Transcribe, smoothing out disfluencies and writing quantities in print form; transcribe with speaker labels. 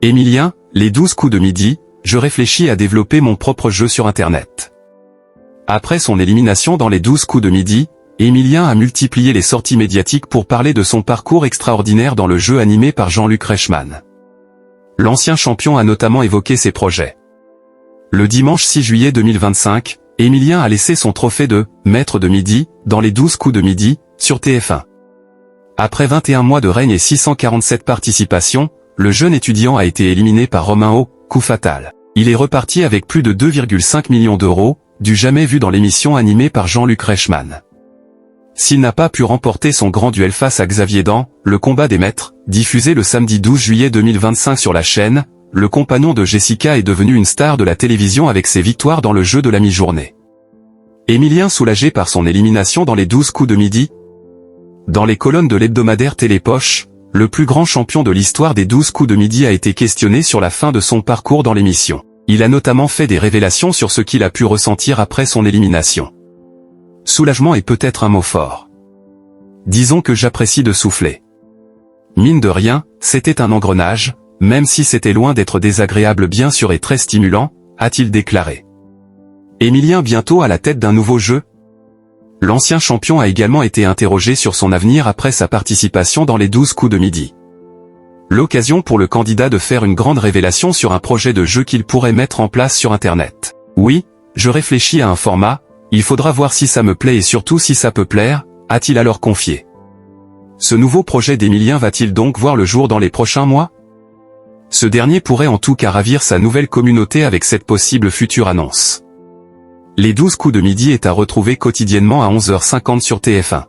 Speaker 1: Emilien, les 12 coups de midi, je réfléchis à développer mon propre jeu sur Internet. Après son élimination dans les 12 coups de midi, Emilien a multiplié les sorties médiatiques pour parler de son parcours extraordinaire dans le jeu animé par Jean-Luc Reichmann. L'ancien champion a notamment évoqué ses projets. Le dimanche 6 juillet 2025, Emilien a laissé son trophée de « maître de midi » dans les 12 coups de midi, sur TF1. Après 21 mois de règne et 647 participations, le jeune étudiant a été éliminé par Romain O, coup fatal. Il est reparti avec plus de 2,5 millions d'euros, du jamais vu dans l'émission animée par Jean-Luc Reichmann. S'il n'a pas pu remporter son grand duel face à Xavier dans « Le combat des maîtres », diffusé le samedi 12 juillet 2025 sur la chaîne, le compagnon de Jessica est devenu une star de la télévision avec ses victoires dans le jeu de la mi-journée. Emilien soulagé par son élimination dans les 12 coups de midi. Dans les colonnes de l'hebdomadaire Télépoche, le plus grand champion de l'histoire des 12 coups de midi a été questionné sur la fin de son parcours dans l'émission. Il a notamment fait des révélations sur ce qu'il a pu ressentir après son élimination. Soulagement est peut-être un mot fort. Disons que j'apprécie de souffler. Mine de rien, c'était un engrenage, même si c'était loin d'être désagréable bien sûr et très stimulant, a-t-il déclaré. Emilien bientôt à la tête d'un nouveau jeu? L'ancien champion a également été interrogé sur son avenir après sa participation dans les 12 coups de midi. L'occasion pour le candidat de faire une grande révélation sur un projet de jeu qu'il pourrait mettre en place sur Internet. Oui, je réfléchis à un format, il faudra voir si ça me plaît et surtout si ça peut plaire, a-t-il alors confié. Ce nouveau projet d'Emilien va-t-il donc voir le jour dans les prochains mois? Ce dernier pourrait en tout cas ravir sa nouvelle communauté avec cette possible future annonce. Les 12 coups de midi est à retrouver quotidiennement à 11h50 sur TF1.